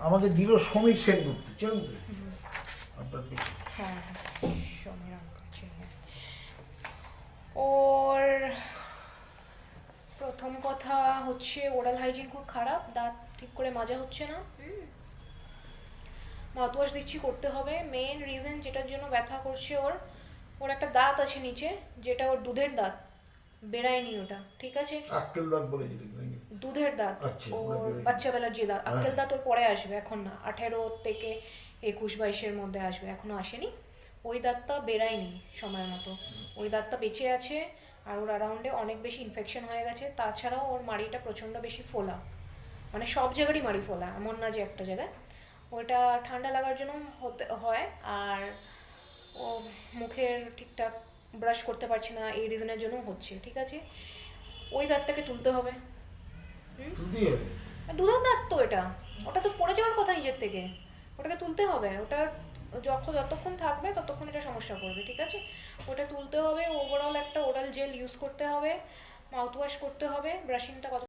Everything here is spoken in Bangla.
আমাকে দিল সমীর সেনগুপ্ত, চেনেন তো আপনার পিছনে? হ্যাঁ সমীর আঙ্কেল চিনি। ওর প্রথম কথা হচ্ছে ওরাল হাইজিন খুব খারাপ, দাঁত ঠিক করে মাজা হচ্ছে না, মাউথওয়াশ দিচ্ছি, করতে হবে। মেন রিজন যেটার জন্য ব্যথা করছে ওর, ওর একটা দাঁত আছে নিচে, যেটা ওর দুধের দাঁত, বেরায়নি ওটা, ঠিক আছে? আক্কেল দাঁত বলে যেটা নাকি? দুধের দাঁত, আচ্ছা, ওর ওটা বেরোয়নি। বাচ্চাবেলার যে দাঁত, আক্কেল হ্যাঁ। দাঁত ওর পরে আসবে, এখন না, 18 থেকে 21-22-এর মধ্যে আসবে, এখনো আসেনি। ওই দাঁতটা বেরায়নি সময় মতো, ওই দাঁতটা বেঁচে আছে। আর ওর অ্যারাউন্ডে অনেক বেশি ইনফেকশন হয়ে গেছে, তাছাড়াও ওর মাড়িটা প্রচণ্ড বেশি ফোলা, মানে সব জায়গারই মাড়ি ফোলা, এমন না যে একটা জায়গায়। ওইটা ঠান্ডা লাগার জন্য হতে হয়। আর ও মুখের ঠিকঠাক ব্রাশ করতে পারছে না, এই রিজনের জন্য হচ্ছে, ঠিক আছে? ওই দাঁতটাকে তুলতে হবে। তুলতেই হবে। দুধের দাঁত তো এটা, ওটা তো পড়ে যাওয়ার কথা নিজের থেকে, ওটাকে তুলতে হবে। ওটা যতক্ষণ থাকবে ততক্ষণ এটা সমস্যা করবে, ঠিক আছে? ওটা তুলতে হবে। ওভারঅল একটা ওরাল জেল ইউজ করতে হবে, মাউথওয়াশ করতে হবে। ব্রাশিংটা কত